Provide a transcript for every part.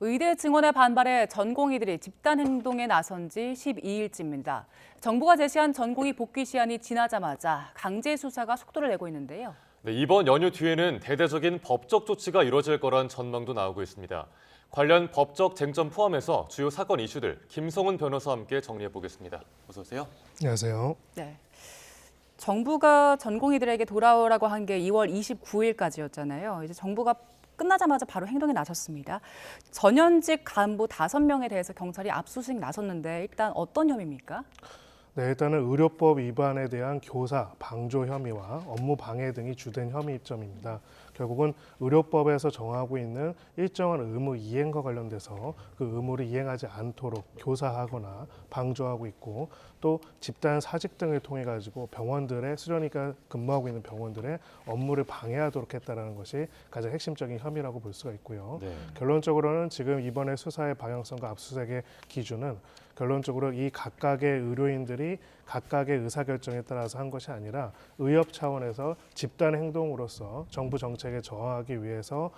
의대 증원에 반발해 전공의들이 집단 행동에 나선 지 12일째입니다. 정부가 제시한 전공의 복귀 시한이 지나자마자 강제 수사가 속도를 내고 있는데요. 네, 이번 연휴 뒤에는 대대적인 법적 조치가 이뤄질 거란 전망도 나오고 있습니다. 관련 법적 쟁점 포함해서 주요 사건 이슈들 김성훈 변호사와 함께 정리해 보겠습니다. 어서 오세요. 안녕하세요. 네. 정부가 전공의들에게 돌아오라고 한 게 2월 29일까지였잖아요. 이제 정부가 끝나자마자 바로 행동에 나섰습니다. 전현직 간부 5명에 대해서 경찰이 압수수색 나섰는데 일단 어떤 혐의입니까? 네, 일단은 의료법 위반에 대한 교사, 방조 혐의와 업무 방해 등이 주된 혐의점입니다. 결국은 의료법에서 정하고 있는 일정한 의무 이행과 관련돼서 그 의무를 이행하지 않도록 교사하거나 방조하고 있고 또 집단 사직 등을 통해 가지고 병원들의 수련이가 근무하고 있는 병원들의 업무를 방해하도록 했다라는 것이 가장 핵심적인 혐의라고 볼 수가 있고요. 네. 결론적으로는 지금 이번에 수사의 방향성과 압수수색의 기준은 결론적으로 이 각각의 의료인들이 각각의 의사결정에 따라서 한 것이 아니라 의협 차원에서 집단 행동으로서 정부 정책에 저항하기 위해서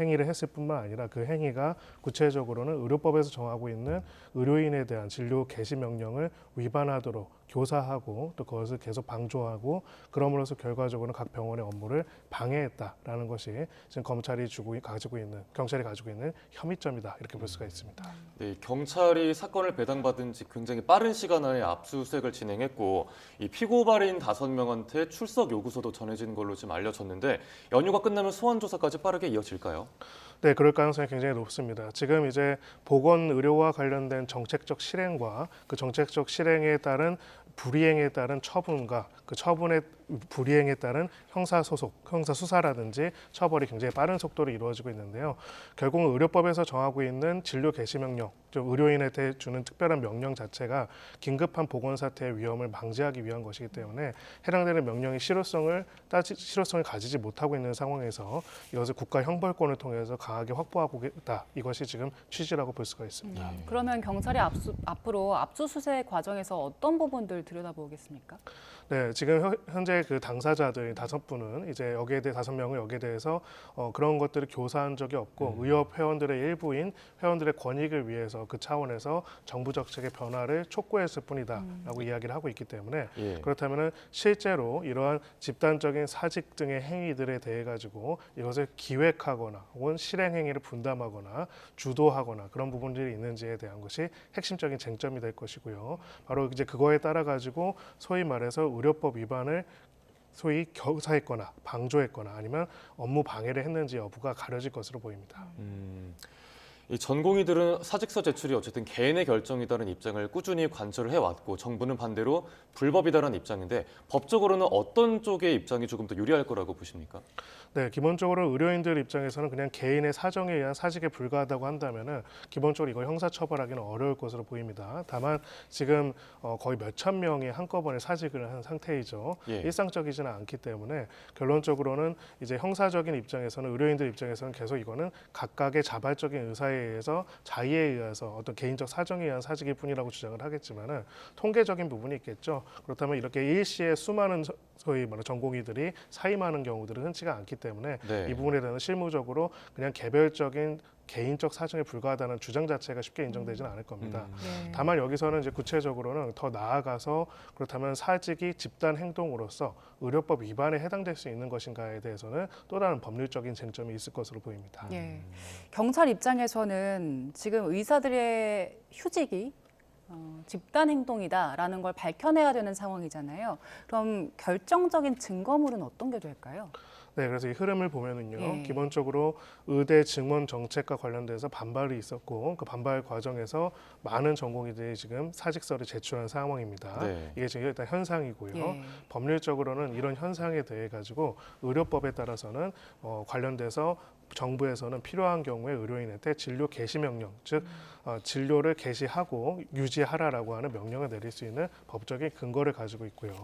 행위를 했을 뿐만 아니라 그 행위가 구체적으로는 의료법에서 정하고 있는 의료인에 대한 진료 개시 명령을 위반하도록 교사하고 또 그것을 계속 방조하고 그럼으로써 결과적으로는 각 병원의 업무를 방해했다라는 것이 지금 경찰이 가지고 있는 혐의점이다 이렇게 볼 수가 있습니다. 네, 경찰이 사건을 배당받은 지 굉장히 빠른 시간 안에 압수수색을 진행했고 이 피고발인 5명한테 출석 요구서도 전해진 걸로 지금 알려졌는데 연휴가 끝나면 소환 조사까지 빠르게 이어질까요? 네, 그럴 가능성이 굉장히 높습니다. 지금 이제 보건 의료와 관련된 정책적 실행과 그 정책적 실행에 따른 불이행에 따른 처분과 그 처분의 불이행에 따른 형사소속, 형사수사라든지 처벌이 굉장히 빠른 속도로 이루어지고 있는데요. 결국은 의료법에서 정하고 있는 진료 개시 명령, 좀 의료인한테 주는 특별한 명령 자체가 긴급한 보건 사태의 위험을 방지하기 위한 것이기 때문에 해당되는 명령이 실효성을 가지지 못하고 있는 상황에서 이것을 국가 형벌권을 통해서 강하게 확보하고있다. 이것이 지금 취지라고 볼 수가 있습니다. 그러면 경찰이 앞으로 압수수색 과정에서 어떤 부분들 들여다보겠습니까? 네, 지금 현재 그 당사자들 5분은 이제 5명은 여기에 대해서 그런 것들을 교사한 적이 없고 의협 회원들의 일부인 회원들의 권익을 위해서 그 차원에서 정부 정책의 변화를 촉구했을 뿐이다라고 이야기를 하고 있기 때문에 예. 그렇다면은 실제로 이러한 집단적인 사직 등의 행위들에 대해 가지고 이것을 기획하거나 혹은 실행 행위를 분담하거나 주도하거나 그런 부분들이 있는지에 대한 것이 핵심적인 쟁점이 될 것이고요. 바로 이제 그거에 따라 가지고 소위 말해서 의료법 위반을 소위 교사했거나 방조했거나 아니면 업무 방해를 했는지 여부가 가려질 것으로 보입니다. 이 전공의들은 사직서 제출이 어쨌든 개인의 결정이다라는 입장을 꾸준히 관철을 해왔고 정부는 반대로 불법이다라는 입장인데 법적으로는 어떤 쪽의 입장이 조금 더 유리할 거라고 보십니까? 네, 기본적으로 의료인들 입장에서는 그냥 개인의 사정에 의한 사직에 불과하다고 한다면은 기본적으로 이걸 형사처벌하기는 어려울 것으로 보입니다. 다만 지금 거의 몇천 명이 한꺼번에 사직을 한 상태이죠. 예. 일상적이지는 않기 때문에 결론적으로는 이제 형사적인 입장에서는 의료인들 입장에서는 계속 이거는 각각의 자발적인 의사에 의해서 자의에 의해서 어떤 개인적 사정에 의한 사직일 뿐이라고 주장을 하겠지만은 통계적인 부분이 있겠죠. 그렇다면 이렇게 일시에 수많은 소위 말하는 전공의들이 사임하는 경우들은 흔치가 않기 때문에 네. 이 부분에 대해서 실무적으로 그냥 개별적인 개인적 사정에 불과하다는 주장 자체가 쉽게 인정되지는 않을 겁니다. 네. 다만 여기서는 이제 구체적으로는 더 나아가서 그렇다면 사직이 집단 행동으로서 의료법 위반에 해당될 수 있는 것인가에 대해서는 또 다른 법률적인 쟁점이 있을 것으로 보입니다. 예. 경찰 입장에서는 지금 의사들의 휴직이 집단 행동이다라는 걸 밝혀내야 되는 상황이잖아요. 그럼 결정적인 증거물은 어떤 게 될까요? 네, 그래서 이 흐름을 보면은요, 예. 기본적으로 의대 증원 정책과 관련돼서 반발이 있었고 그 반발 과정에서 많은 전공의들이 지금 사직서를 제출한 상황입니다. 네. 이게 지금 일단 현상이고요. 예. 법률적으로는 이런 현상에 대해 가지고 의료법에 따라서는 관련돼서 정부에서는 필요한 경우에 의료인한테 진료 개시 명령, 즉 진료를 개시하고 유지하라라고 하는 명령을 내릴 수 있는 법적인 근거를 가지고 있고요.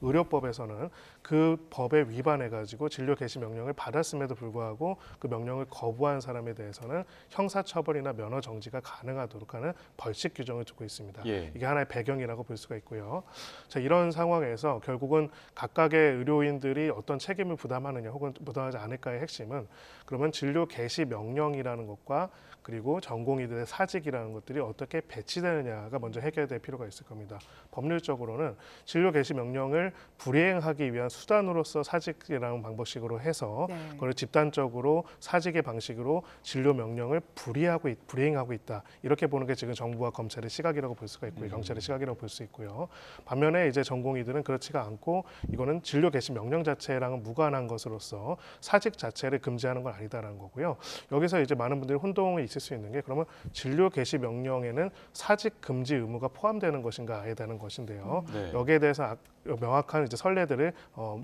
의료법에서는 그 법에 위반해 가지고 진료 개시 명령을 받았음에도 불구하고 그 명령을 거부한 사람에 대해서는 형사처벌이나 면허 정지가 가능하도록 하는 벌칙 규정을 두고 있습니다. 예. 이게 하나의 배경이라고 볼 수가 있고요. 자, 이런 상황에서 결국은 각각의 의료인들이 어떤 책임을 부담하느냐 혹은 부담하지 않을까의 핵심은 그러면 그러면 진료 개시 명령이라는 것과 그리고 전공의들의 사직이라는 것들이 어떻게 배치되느냐가 먼저 해결될 필요가 있을 겁니다. 법률적으로는 진료 개시 명령을 불이행하기 위한 수단으로서 사직이라는 방법식으로 해서 네. 그걸 집단적으로 사직의 방식으로 진료 명령을 불이행하고 있다. 이렇게 보는 게 지금 정부와 검찰의 시각이라고 볼 수가 있고요. 경찰의 시각이라고 볼 수 있고요. 반면에 이제 전공의들은 그렇지가 않고 이거는 진료 개시 명령 자체랑은 무관한 것으로서 사직 자체를 금지하는 건 아니다라는 거고요. 여기서 이제 많은 분들이 혼동이 있을 수 있는 게 그러면 진료 개시 명령에는 사직 금지 의무가 포함되는 것인가 아예 되는 것인데요. 네. 여기에 대해서 명확한 이제 선례들을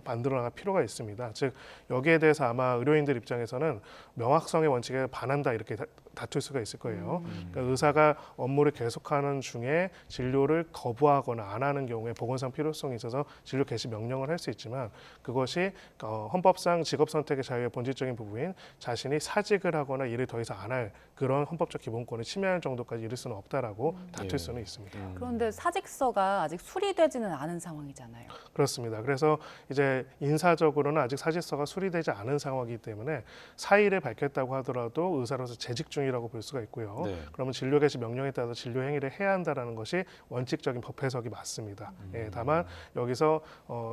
만들어 나갈 필요가 있습니다. 즉 여기에 대해서 아마 의료인들 입장에서는 명확성의 원칙에 반한다 이렇게 다툴 수가 있을 거예요. 그러니까 의사가 업무를 계속하는 중에 진료를 거부하거나 안 하는 경우에 보건상 필요성이 있어서 진료 개시 명령을 할 수 있지만 그것이 헌법상 직업 선택의 자유의 본질적인 부분인 자신이 사직을 하거나 일을 더 이상 안 할 그런 헌법적 기본권을 침해할 정도까지 이를 수는 없다라고 다툴 예. 수는 있습니다. 그런데 사직서가 아직 수리되지는 않은 상황이잖아요. 그렇습니다. 그래서 이제 인사적으로는 아직 사직서가 수리되지 않은 상황이기 때문에 사의를 밝혔다고 하더라도 의사로서 재직 중이라고 볼 수가 있고요. 네. 그러면 진료 개시 명령에 따라서 진료 행위를 해야 한다라는 것이 원칙적인 법 해석이 맞습니다. 예, 다만 여기서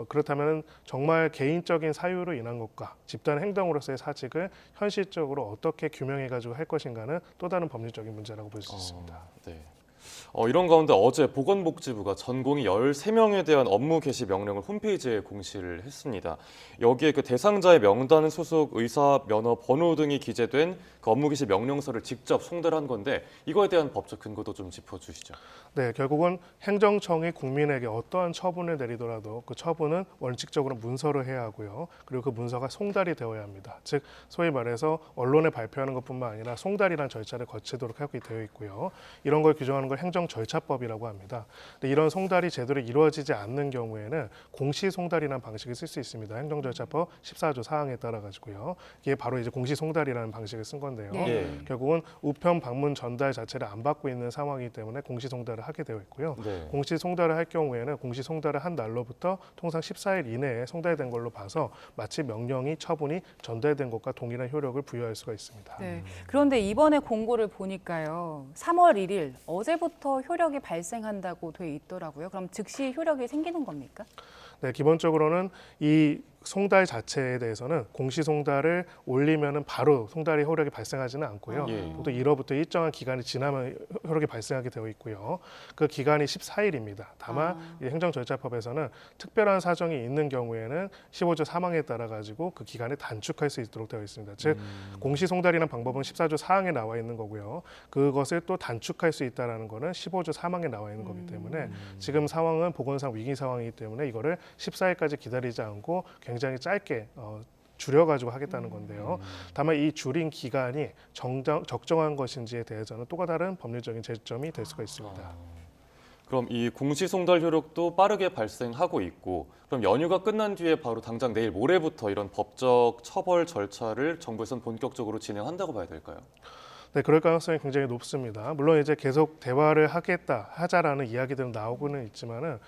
그렇다면 정말 개인적인 사유로 인한 것과 집단 행동으로서의 사직을 현실적으로 어떻게 규명해가지고 할 것인가는 또 다른 법률적인 문제라고 볼 수 있습니다. 네. 이런 가운데 어제 보건복지부가 전공의 13명에 대한 업무 개시 명령을 홈페이지에 공시를 했습니다. 여기에 그 대상자의 명단 소속 의사 면허 번호 등이 기재된 그 업무 개시 명령서를 직접 송달을 한 건데 이거에 대한 법적 근거도 좀 짚어주시죠. 네, 결국은 행정청이 국민에게 어떠한 처분을 내리더라도 그 처분은 원칙적으로 문서로 해야 하고요. 그리고 그 문서가 송달이 되어야 합니다. 즉 소위 말해서 언론에 발표하는 것뿐만 아니라 송달이라는 절차를 거치도록 하게 되어 있고요. 이런 걸 규정하는 걸 행정절차법이라고 합니다. 근데 이런 송달이 제대로 이루어지지 않는 경우에는 공시송달이라는 방식을 쓸 수 있습니다. 행정절차법 14조 사항에 따라 가지고요. 이게 바로 이제 공시송달이라는 방식을 쓴 건데요. 네. 결국은 우편 방문 전달 자체를 안 받고 있는 상황이기 때문에 공시송달을 하게 되어 있고요. 네. 공시 송달을 할 경우에는 공시 송달을 한 날로부터 통상 14일 이내에 송달된 걸로 봐서 마치 명령이 처분이 전달된 것과 동일한 효력을 부여할 수가 있습니다. 네. 그런데 이번에 공고를 보니까요. 3월 1일 어제부터 효력이 발생한다고 돼 있더라고요. 그럼 즉시 효력이 생기는 겁니까? 네, 기본적으로는 이 송달 자체에 대해서는 공시 송달을 올리면은 바로 송달이 효력이 발생하지는 않고요. 예. 보통 1호부터 일정한 기간이 지나면 효력이 발생하게 되어 있고요. 그 기간이 14일입니다. 다만 이 행정절차법에서는 특별한 사정이 있는 경우에는 15조 3항에 따라 가지고 그 기간을 단축할 수 있도록 되어 있습니다. 즉 공시 송달이라는 방법은 14조 4항에 나와 있는 거고요. 그것을 또 단축할 수 있다라는 거는 15조 3항에 나와 있는 거기 때문에 지금 상황은 보건상 위기 상황이기 때문에 이거를 14일까지 기다리지 않고 굉장히 짧게 줄여가지고 하겠다는 건데요. 다만 이 줄인 기간이 적정한 것인지에 대해서는 또 다른 법률적인 쟁점이 될 수가 있습니다. 그럼 이 공시송달 효력도 빠르게 발생하고 있고 그럼 연휴가 끝난 뒤에 바로 당장 내일 모레부터 이런 법적 처벌 절차를 정부에서는 본격적으로 진행한다고 봐야 될까요? 네, 그럴 가능성이 굉장히 높습니다. 물론 이제 계속 대화를 하자라는 이야기들은 나오고는 있지만은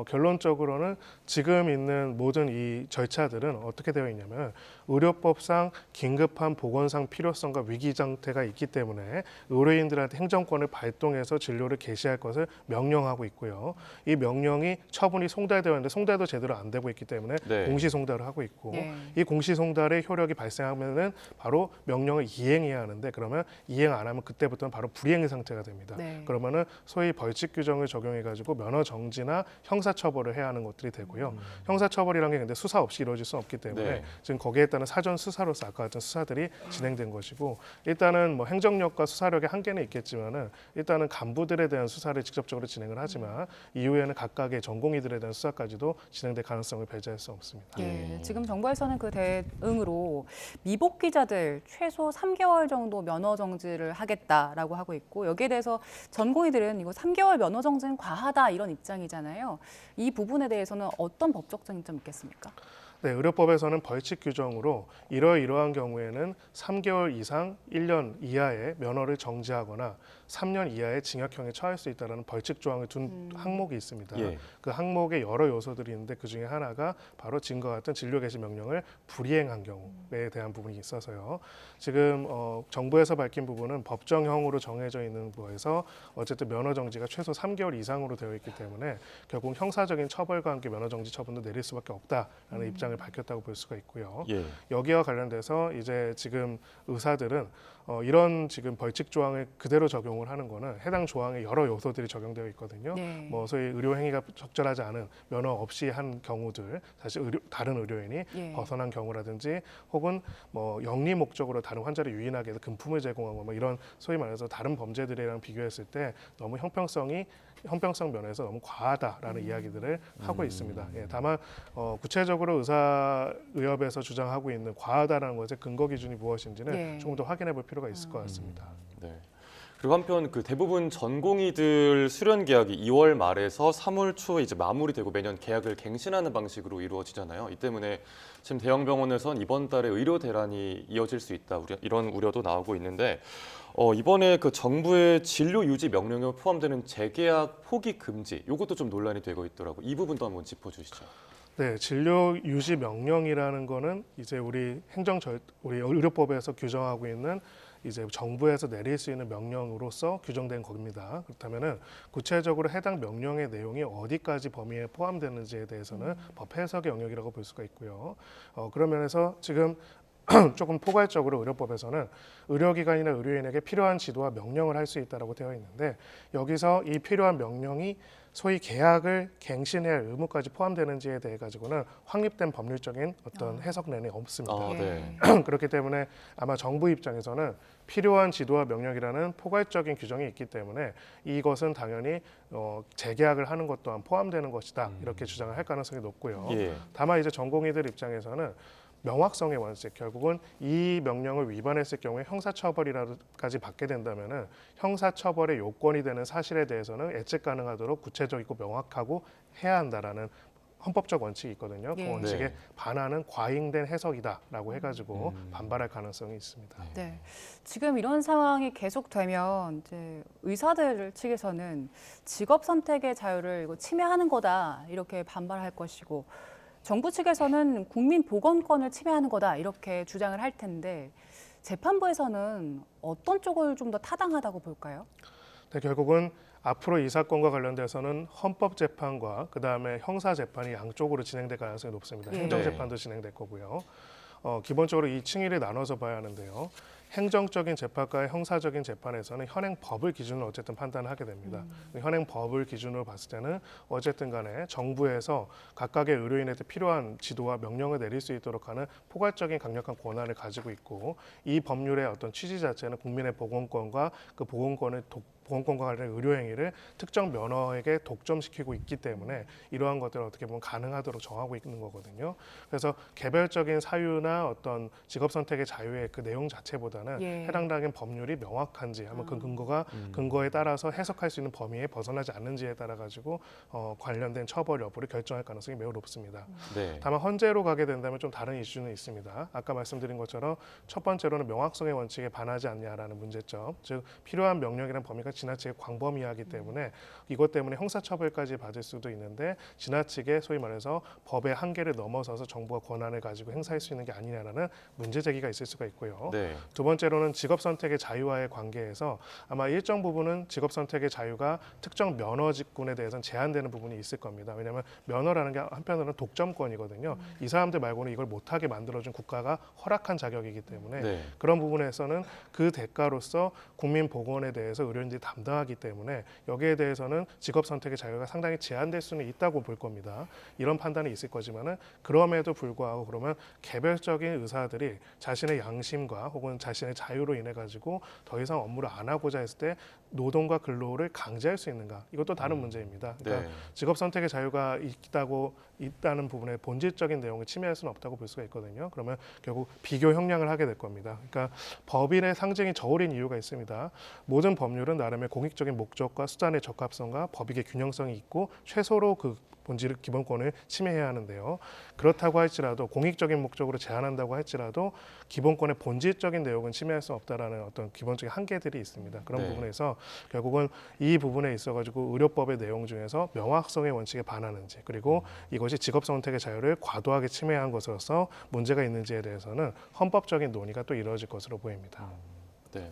결론적으로는 지금 있는 모든 이 절차들은 어떻게 되어 있냐면 의료법상 긴급한 보건상 필요성과 위기 상태가 있기 때문에 의료인들한테 행정권을 발동해서 진료를 개시할 것을 명령하고 있고요. 이 명령이 처분이 송달되어 있는데 송달도 제대로 안 되고 있기 때문에 네. 공시 송달을 하고 있고 네. 이 공시 송달의 효력이 발생하면은 바로 명령을 이행해야 하는데 그러면 이행 안 하면 그때부터는 바로 불이행의 상태가 됩니다. 네. 그러면은 소위 벌칙 규정을 적용해 가지고 면허 정지나 형사 처벌을 해야 하는 것들이 되고요. 형사 처벌이라는 게 근데 수사 없이 이루어질 수 없기 때문에 네. 지금 거기에 따른 사전 수사로서 아까 같은 수사들이 진행된 것이고 일단은 뭐 행정력과 수사력의 한계는 있겠지만은 일단은 간부들에 대한 수사를 직접적으로 진행을 하지만 이후에는 각각의 전공의들에 대한 수사까지도 진행될 가능성을 배제할 수 없습니다. 예, 지금 정부에서는 그 대응으로 미복 기자들 최소 3개월 정도 면허 정지를 하겠다라고 하고 있고 여기에 대해서 전공의들은 이거 3개월 면허 정지는 과하다 이런 입장이잖아요. 이 부분에 대해서는 어떤 법적 쟁점 있겠습니까? 네, 의료법에서는 벌칙 규정으로 이러이러한 경우에는 3개월 이상 1년 이하의 면허를 정지하거나 3년 이하의 징역형에 처할 수 있다는 벌칙 조항을 둔 항목이 있습니다. 예. 그 항목에 여러 요소들이 있는데 그 중에 하나가 바로 지금과 같은 진료 개시 명령을 불이행한 경우에 대한 부분이 있어서요. 지금 정부에서 밝힌 부분은 법정형으로 정해져 있는 거에서 어쨌든 면허 정지가 최소 3개월 이상으로 되어 있기 때문에 결국 형사적인 처벌과 함께 면허 정지 처분도 내릴 수밖에 없다라는 입장을 밝혔다고 볼 수가 있고요. 예. 여기와 관련돼서 이제 지금 의사들은 이런 지금 벌칙 조항을 그대로 적용을 하는 거는 해당 조항에 여러 요소들이 적용되어 있거든요. 네. 뭐 소위 의료 행위가 적절하지 않은 면허 없이 한 경우들, 사실 다른 의료인이 예. 벗어난 경우라든지 혹은 뭐 영리 목적으로 다른 환자를 유인하게 해서 금품을 제공하고 뭐 이런 소위 말해서 다른 범죄들이랑 비교했을 때 너무 형평성 면에서 너무 과하다라는 이야기들을 하고 있습니다. 예, 다만 구체적으로 의사의협에서 주장하고 있는 과하다라는 것의 근거 기준이 무엇인지는 예. 조금 더 확인해 볼 필요가 있을 것 같습니다. 네. 그리고 한편 그 대부분 전공의들 수련 계약이 2월 말에서 3월 초에 이제 마무리되고 매년 계약을 갱신하는 방식으로 이루어지잖아요. 이 때문에 지금 대형 병원에선 이번 달에 의료 대란이 이어질 수 있다 이런 우려도 나오고 있는데 이번에 그 정부의 진료 유지 명령에 포함되는 재계약 포기 금지 이것도 좀 논란이 되고 있더라고. 이 부분도 한번 짚어주시죠. 네, 진료 유지 명령이라는 거는 이제 우리 의료법에서 규정하고 있는 이제 정부에서 내릴 수 있는 명령으로서 규정된 겁니다. 그렇다면은 구체적으로 해당 명령의 내용이 어디까지 범위에 포함되는지에 대해서는 법 해석의 영역이라고 볼 수가 있고요. 그런 면에서 지금 조금 포괄적으로 의료법에서는 의료기관이나 의료인에게 필요한 지도와 명령을 할 수 있다라고 되어 있는데 여기서 이 필요한 명령이 소위 계약을 갱신해야 할 의무까지 포함되는지에 대해 가지고는 확립된 법률적인 어떤 해석론이 없습니다. 네. 그렇기 때문에 아마 정부 입장에서는 필요한 지도와 명령이라는 포괄적인 규정이 있기 때문에 이것은 당연히 재계약을 하는 것 또한 포함되는 것이다 이렇게 주장을 할 가능성이 높고요. 예. 다만 이제 전공의들 입장에서는 명확성의 원칙, 결국은 이 명령을 위반했을 경우에 형사처벌이라까지 받게 된다면은 형사처벌의 요건이 되는 사실에 대해서는 예측 가능하도록 구체적이고 명확하고 해야 한다라는 헌법적 원칙이 있거든요. 예. 그 원칙에 네. 반하는 과잉된 해석이다라고 해가지고 반발할 가능성이 있습니다. 네. 지금 이런 상황이 계속되면 이제 의사들 측에서는 직업 선택의 자유를 이거 침해하는 거다 이렇게 반발할 것이고 정부 측에서는 국민 보건권을 침해하는 거다 이렇게 주장을 할 텐데 재판부에서는 어떤 쪽을 좀 더 타당하다고 볼까요? 네, 결국은 앞으로 이 사건과 관련돼서는 헌법재판과 그다음에 형사재판이 양쪽으로 진행될 가능성이 높습니다. 예. 행정재판도 진행될 거고요. 기본적으로 이 층위를 나눠서 봐야 하는데요. 행정적인 재판과 형사적인 재판에서는 현행법을 기준으로 어쨌든 판단을 하게 됩니다. 현행법을 기준으로 봤을 때는 어쨌든 간에 정부에서 각각의 의료인한테 필요한 지도와 명령을 내릴 수 있도록 하는 포괄적인 강력한 권한을 가지고 있고 이 법률의 어떤 취지 자체는 국민의 보건권과 그 보건권과 관련된 의료행위를 특정 면허에게 독점시키고 있기 때문에 이러한 것들을 어떻게 보면 가능하도록 정하고 있는 거거든요. 그래서 개별적인 사유나 어떤 직업 선택의 자유의 그 내용 자체보다는 예. 해당되는 법률이 명확한지 한번 그 근거에 따라서 해석할 수 있는 범위에 벗어나지 않는지에 따라 가지고 관련된 처벌 여부를 결정할 가능성이 매우 높습니다. 네. 다만 헌재로 가게 된다면 좀 다른 이슈는 있습니다. 아까 말씀드린 것처럼 첫 번째로는 명확성의 원칙에 반하지 않냐라는 문제점, 즉 필요한 명령이란 범위가 지나치게 광범위하기 때문에 이것 때문에 형사처벌까지 받을 수도 있는데 지나치게 소위 말해서 법의 한계를 넘어서서 정부가 권한을 가지고 행사할 수 있는 게 아니냐라는 문제 제기가 있을 수가 있고요. 네. 두 번째로는 직업 선택의 자유와의 관계에서 아마 일정 부분은 직업 선택의 자유가 특정 면허 직군에 대해서는 제한되는 부분이 있을 겁니다. 왜냐하면 면허라는 게 한편으로는 독점권이거든요. 이 사람들 말고는 이걸 못하게 만들어준 국가가 허락한 자격이기 때문에 네. 그런 부분에서는 그 대가로서 국민 보건에 대해서 의료인들이 담당하기 때문에 여기에 대해서는 직업 선택의 자유가 상당히 제한될 수는 있다고 볼 겁니다. 이런 판단이 있을 거지만은 그럼에도 불구하고 그러면 개별적인 의사들이 자신의 양심과 혹은 자신의 자유로 인해 가지고 더 이상 업무를 안 하고자 했을 때 노동과 근로를 강제할 수 있는가? 이것도 다른 문제입니다. 그러니까 네. 직업 선택의 자유가 있다는 부분의 본질적인 내용을 침해할 수는 없다고 볼 수가 있거든요. 그러면 결국 비교 형량을 하게 될 겁니다. 그러니까 법인의 상징이 저울인 이유가 있습니다. 모든 법률은 나름 말하면 공익적인 목적과 수단의 적합성과 법익의 균형성이 있고 최소로 그 본질 기본권을 침해해야 하는데요. 그렇다고 할지라도 공익적인 목적으로 제한한다고 할지라도 기본권의 본질적인 내용은 침해할 수 없다라는 어떤 기본적인 한계들이 있습니다. 그런 네. 부분에서 결국은 이 부분에 있어가지고 의료법의 내용 중에서 명확성의 원칙에 반하는지 그리고 이것이 직업 선택의 자유를 과도하게 침해한 것으로서 문제가 있는지에 대해서는 헌법적인 논의가 또 이루어질 것으로 보입니다. 네.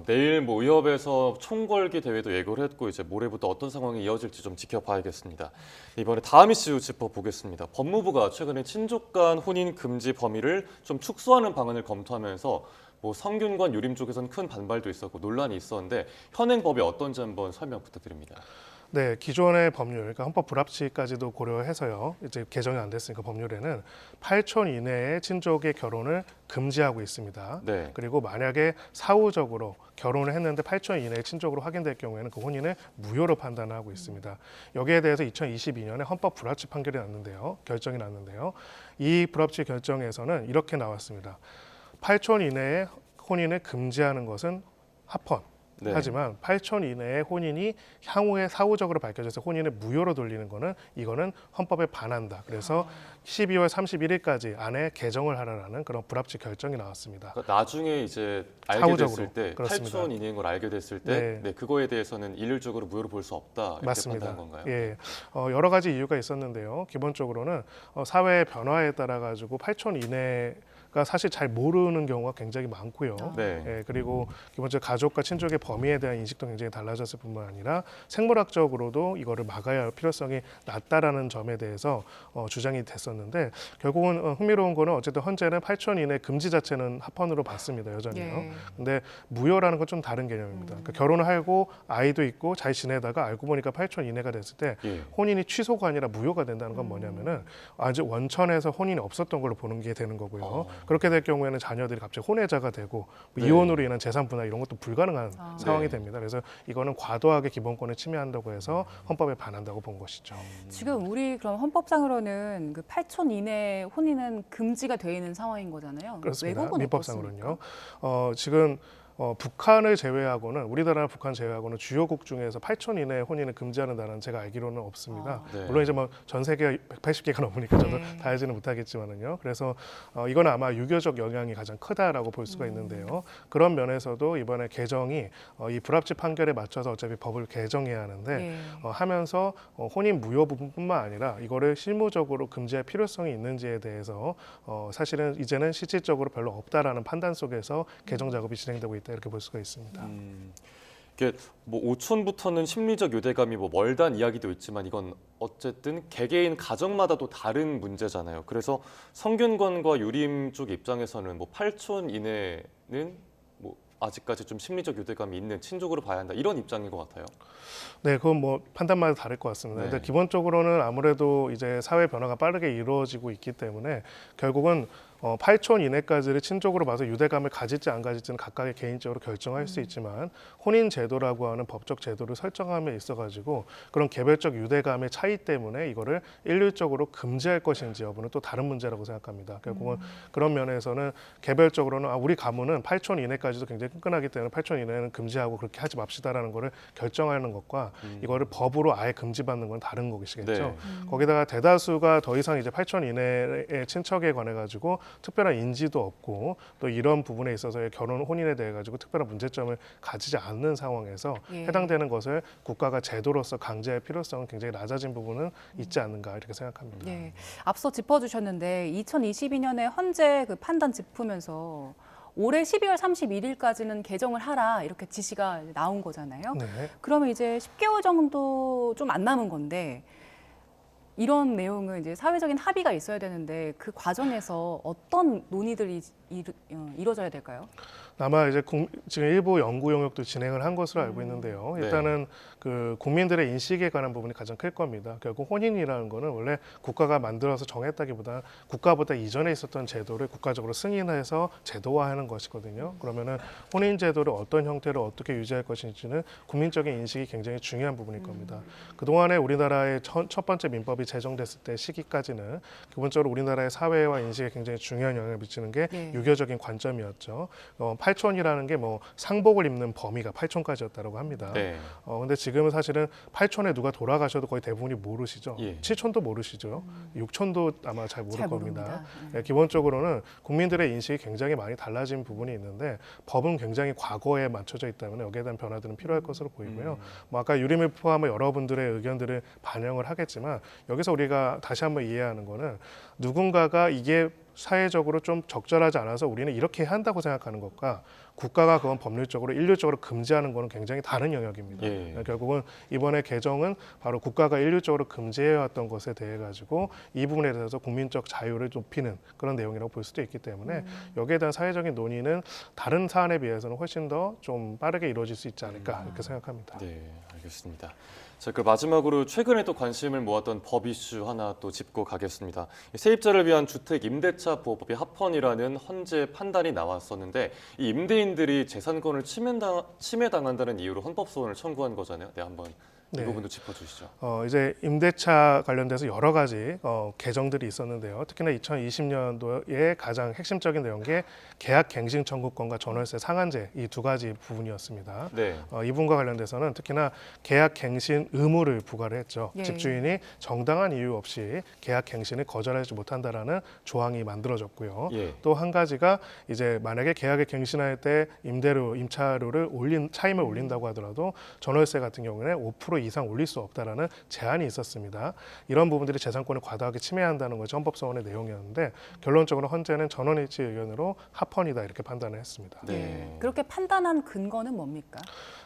내일 뭐 의협에서 총궐기 대회도 예고를 했고 이제 모레부터 어떤 상황이 이어질지 좀 지켜봐야겠습니다. 이번에 다음 이슈 짚어보겠습니다. 법무부가 최근에 친족 간 혼인 금지 범위를 좀 축소하는 방안을 검토하면서 뭐 성균관 유림 쪽에서는 큰 반발도 있었고 논란이 있었는데 현행 법이 어떤지 한번 설명 부탁드립니다. 네, 기존의 법률, 그러니까 헌법 불합치까지도 고려해서요. 이제 개정이 안 됐으니까 법률에는 8촌 이내의 친족의 결혼을 금지하고 있습니다. 네. 그리고 만약에 사후적으로 결혼을 했는데 8촌 이내의 친족으로 확인될 경우에는 그 혼인을 무효로 판단하고 있습니다. 여기에 대해서 2022년에 헌법 불합치 판결이 났는데요. 결정이 났는데요. 이 불합치 결정에서는 이렇게 나왔습니다. 8촌 이내의 혼인을 금지하는 것은 합헌. 네. 하지만 8촌 이내의 혼인이 향후에 사후적으로 밝혀져서 혼인을 무효로 돌리는 거는 이거는 헌법에 반한다. 그래서 12월 31일까지 안에 개정을 하라는 그런 불합치 결정이 나왔습니다. 그러니까 나중에 이제 알게 사후적으로. 됐을 때 그렇습니다. 8촌 이내인 걸 알게 됐을 때 네. 네, 그거에 대해서는 일률적으로 무효로 볼 수 없다 이렇게 맞습니다. 판단한 건가요? 예, 여러 가지 이유가 있었는데요. 기본적으로는 사회의 변화에 따라 가지고 8촌 이내가 사실 잘 모르는 경우가 굉장히 많고요. 네. 예, 그리고 기본적으로 가족과 친족의 범위에 대한 인식도 굉장히 달라졌을 뿐만 아니라 생물학적으로도 이거를 막아야 할 필요성이 낮다라는 점에 대해서 주장이 됐었는데 결국은 흥미로운 거는 어쨌든 현재는 8촌 이내 금지 자체는 합헌으로 봤습니다. 여전히요. 예. 근데 무효라는 건 좀 다른 개념입니다. 그러니까 결혼을 하고 아이도 있고 잘 지내다가 알고 보니까 8촌 이내가 됐을 때 예. 혼인이 취소가 아니라 무효가 된다는 건 뭐냐면은 아주 원천에서 혼인이 없었던 걸로 보는 게 되는 거고요. 그렇게 될 경우에는 자녀들이 갑자기 혼외자가 되고 뭐 네. 이혼으로 인한 재산 분할 이런 것도 불가능한 상황이 됩니다. 그래서 이거는 과도하게 기본권을 침해한다고 해서 헌법에 반한다고 본 것이죠. 지금 우리 그럼 헌법상으로는 그 8촌 이내 혼인은 금지가 되어 있는 상황인 거잖아요. 그렇습니다. 외국은 민법상으로는요. 어떻습니까? 지금 북한을 제외하고는 우리나라 북한 제외하고는 주요국 중에서 8촌 이내 혼인을 금지하는 나라는 제가 알기로는 없습니다. 네. 물론 이제 뭐 전 세계가 180개가 넘으니까 저도 네. 다 알지는 못하겠지만은요. 그래서 이건 아마 유교적 영향이 가장 크다라고 볼 수가 있는데요. 그런 면에서도 이번에 개정이 이 불합치 판결에 맞춰서 어차피 법을 개정해야 하는데 예. 하면서 혼인 무효 부분뿐만 아니라 이거를 실무적으로 금지할 필요성이 있는지에 대해서 사실은 이제는 실질적으로 별로 없다라는 판단 속에서 개정 작업이 진행되고 있다 이렇게 볼 수가 있습니다. 이게 뭐 오촌부터는 심리적 유대감이 뭐 멀다는 이야기도 있지만 이건 어쨌든 개개인 가정마다 또 다른 문제잖아요. 그래서 성균관과 유림 쪽 입장에서는 뭐 8촌 이내는 뭐 아직까지 좀 심리적 유대감이 있는 친족으로 봐야 한다 이런 입장인 것 같아요. 네, 그건 뭐 판단마다 다를 것 같습니다. 네. 근데 기본적으로는 아무래도 이제 사회 변화가 빠르게 이루어지고 있기 때문에 결국은 8촌 이내까지를 친족으로 봐서 유대감을 가질지 안 가질지는 각각의 개인적으로 결정할 수 있지만 혼인 제도라고 하는 법적 제도를 설정함에 있어가지고 그런 개별적 유대감의 차이 때문에 이거를 일률적으로 금지할 것인지 여부는 또 다른 문제라고 생각합니다. 결국은 그런 면에서는 개별적으로는 우리 가문은 8촌 이내까지도 굉장히 끈끈하기 때문에 8촌 이내는 금지하고 그렇게 하지 맙시다라는 거를 결정하는 것과 이거를 법으로 아예 금지받는 건 다른 것이겠죠. 네. 거기다가 대다수가 더 이상 이제 8촌 이내의 친척에 관해 가지고 특별한 인지도 없고 또 이런 부분에 있어서의 결혼 혼인에 대해 가지고 특별한 문제점을 가지지 않는 상황에서 예. 해당되는 것을 국가가 제도로서 강제할 필요성은 굉장히 낮아진 부분은 있지 않는가 이렇게 생각합니다. 예. 앞서 짚어주셨는데 2022년에 헌재 그 판단 짚으면서 올해 12월 31일까지는 개정을 하라 이렇게 지시가 나온 거잖아요. 네. 그러면 이제 10개월 정도 좀 안 남은 건데 이런 내용은 이제 사회적인 합의가 있어야 되는데 그 과정에서 어떤 논의들이 이루어져야 될까요? 아마 이제 지금 일부 연구 용역도 진행을 한 것으로 알고 있는데요. 네. 일단은 그 국민들의 인식에 관한 부분이 가장 클 겁니다. 결국 혼인이라는 거는 원래 국가가 만들어서 정했다기보다 국가보다 이전에 있었던 제도를 국가적으로 승인해서 제도화하는 것이거든요. 그러면은 혼인 제도를 어떤 형태로 어떻게 유지할 것인지는 국민적인 인식이 굉장히 중요한 부분일 겁니다. 그동안에 우리나라의 첫 번째 민법이 제정됐을 때 시기까지는 기본적으로 우리나라의 사회와 인식에 굉장히 중요한 영향을 미치는 게 네. 유교적인 관점이었죠. 팔촌이라는 게 뭐 상복을 입는 범위가 팔촌까지였다고 합니다. 네. 근데 지금은 사실은 팔촌에 누가 돌아가셔도 거의 대부분이 모르시죠. 예. 칠촌도 모르시죠. 육촌도 아마 잘 모를 잘 겁니다. 모릅니다. 네, 기본적으로는 국민들의 인식이 굉장히 많이 달라진 부분이 있는데 법은 굉장히 과거에 맞춰져 있기 때문에 여기에 대한 변화들은 필요할 것으로 보이고요. 뭐 아까 유림을 포함한 여러분들의 의견들을 반영을 하겠지만 여기서 우리가 다시 한번 이해하는 거는 누군가가 이게 사회적으로 좀 적절하지 않아서 우리는 이렇게 해야 한다고 생각하는 것과 국가가 그건 법률적으로 일률적으로 금지하는 것은 굉장히 다른 영역입니다. 예. 결국은 이번에 개정은 바로 국가가 일률적으로 금지해왔던 것에 대해 가지고 이 부분에 대해서 국민적 자유를 높이는 그런 내용이라고 볼 수도 있기 때문에 여기에 대한 사회적인 논의는 다른 사안에 비해서는 훨씬 더 좀 빠르게 이루어질 수 있지 않을까 이렇게 생각합니다. 네, 알겠습니다. 자, 그 마지막으로 최근에 또 관심을 모았던 법 이슈 하나 또 짚고 가겠습니다. 세입자를 위한 주택 임대차 보호법이 합헌이라는 헌재 판단이 나왔었는데 이 임대인들이 재산권을 침해당한다는 이유로 헌법소원을 청구한 거잖아요. 네, 한번 이 네. 부분도 짚어주시죠. 이제 임대차 관련돼서 여러 가지 개정들이 있었는데요. 특히나 2020년도에 가장 핵심적인 내용이 계약갱신 청구권과 전월세 상한제 이 두 가지 부분이었습니다. 네. 이 부분과 관련돼서는 특히나 계약갱신 의무를 부과를 했죠. 예. 집주인이 정당한 이유 없이 계약갱신을 거절하지 못한다라는 조항이 만들어졌고요. 예. 또 한 가지가 이제 만약에 계약을 갱신할 때 임차료를 차임을 올린다고 하더라도 전월세 같은 경우에는 5% 이상 올릴 수 없다라는 제한이 있었습니다. 이런 부분들이 재산권을 과다하게 침해한다는 것이 헌법소원의 내용이었는데 결론적으로 헌재는 전원일치 의견으로 합헌이다 이렇게 판단을 했습니다. 네. 예. 그렇게 판단한 근거는 뭡니까?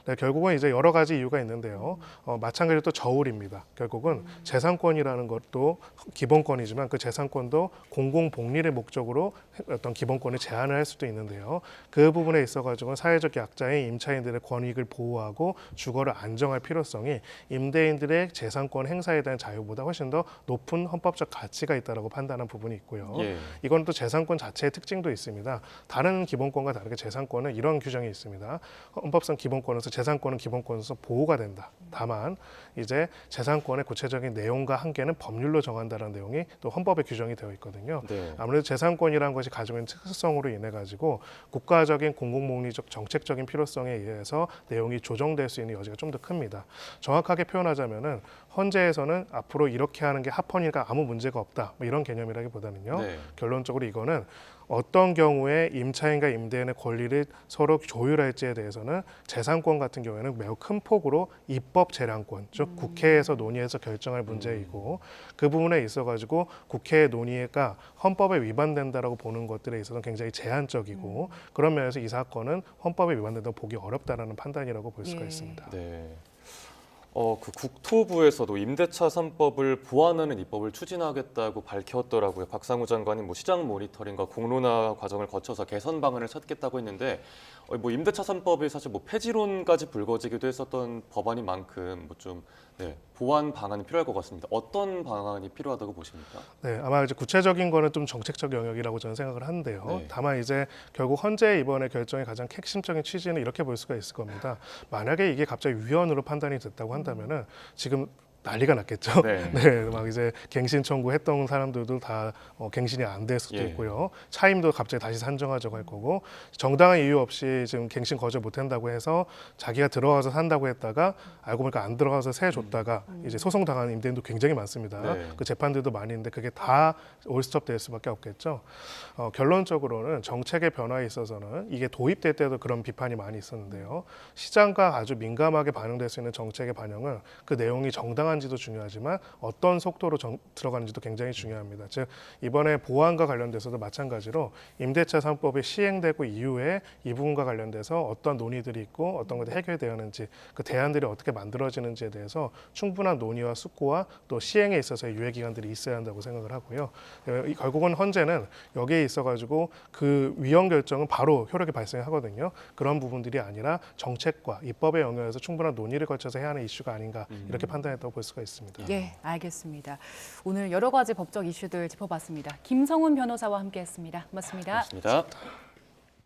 네, 결국은 이제 여러 가지 이유가 있는데요. 마찬가지로 또 저울입니다. 결국은 재산권이라는 것도 기본권이지만 그 재산권도 공공복리를 목적으로 어떤 기본권을 제한을 할 수도 있는데요. 그 부분에 있어가지고 사회적 약자인 임차인들의 권익을 보호하고 주거를 안정할 필요성이 임대인들의 재산권 행사에 대한 자유보다 훨씬 더 높은 헌법적 가치가 있다라고 판단한 부분이 있고요. 예. 이건 또 재산권 자체의 특징도 있습니다. 다른 기본권과 다르게 재산권은 이런 규정이 있습니다. 헌법상 기본권에서 재산권은 기본권에서 보호가 된다. 다만 이제 재산권의 구체적인 내용과 한계는 법률로 정한다는 내용이 또 헌법에 규정이 되어 있거든요. 네. 아무래도 재산권이라는 것이 가지고 있는 특수성으로 인해 가지고 국가적인 공공복리적 정책적인 필요성에 의해서 내용이 조정될 수 있는 여지가 좀 더 큽니다. 정확하게 표현하자면은 헌재에서는 앞으로 이렇게 하는 게 합헌이니까 아무 문제가 없다. 뭐 이런 개념이라기보다는요. 네. 결론적으로 이거는 어떤 경우에 임차인과 임대인의 권리를 서로 조율할지에 대해서는 재산권 같은 경우에는 매우 큰 폭으로 입법 재량권, 즉 국회에서 논의해서 결정할 문제이고 그 부분에 있어가지고 국회의 논의가 헌법에 위반된다라고 보는 것들에 있어서는 굉장히 제한적이고 그런 면에서 이 사건은 헌법에 위반된다고 보기 어렵다라는 판단이라고 볼 수가 예. 있습니다. 네. 그 국토부에서도 임대차 3법을 보완하는 입법을 추진하겠다고 밝혔더라고요. 박상우 장관이 뭐 시장 모니터링과 공론화 과정을 거쳐서 개선 방안을 찾겠다고 했는데 뭐 임대차 3법이 사실 뭐 폐지론까지 불거지기도 했었던 법안인 만큼 뭐 좀 보완 방안이 필요할 것 같습니다. 어떤 방안이 필요하다고 보십니까? 네, 아마 이제 구체적인 거는 좀 정책적 영역이라고 저는 생각을 하는데요. 네. 다만 이제 결국 헌재 이번에 결정의 가장 핵심적인 취지는 이렇게 볼 수가 있을 겁니다. 만약에 이게 갑자기 위헌으로 판단이 됐다고 한다면은 지금 난리가 났겠죠. 네. 네, 막 이제 갱신 청구했던 사람들도 다 갱신이 안 될 수도 예. 있고요. 차임도 갑자기 다시 산정하자고 할 거고 정당한 이유 없이 지금 갱신 거절 못한다고 해서 자기가 들어가서 산다고 했다가 알고 보니까 안 들어가서 세 줬다가 이제 소송 당하는 임대인도 굉장히 많습니다. 네. 그 재판들도 많이 있는데 그게 다 올스톱 될 수밖에 없겠죠. 결론적으로는 정책의 변화에 있어서는 이게 도입될 때도 그런 비판이 많이 있었는데요. 시장과 아주 민감하게 반영될 수 있는 정책의 반영은 그 내용이 정당한지도 중요하지만 어떤 속도로 들어가는지도 굉장히 중요합니다. 즉 이번에 보완과 관련돼서도 마찬가지로 임대차 3법이 시행되고 이후에 이 부분과 관련돼서 어떤 논의들이 있고 어떤 것들이 해결되었는지 그 대안들이 어떻게 만들어지는지에 대해서 충분한 논의와 숙고와 또 시행에 있어서의 유예 기간들이 있어야 한다고 생각을 하고요. 결국은 헌재는 여기에 있어가지고 그 위헌 결정은 바로 효력이 발생하거든요. 그런 부분들이 아니라 정책과 입법의 영역에서 충분한 논의를 거쳐서 해야 하는 이슈가 아닌가 이렇게 판단했다고 볼 수가 있습니다. 예, 알겠습니다. 오늘 여러 가지 법적 이슈들 짚어봤습니다. 김성훈 변호사와 함께했습니다. 고맙습니다. 고맙습니다.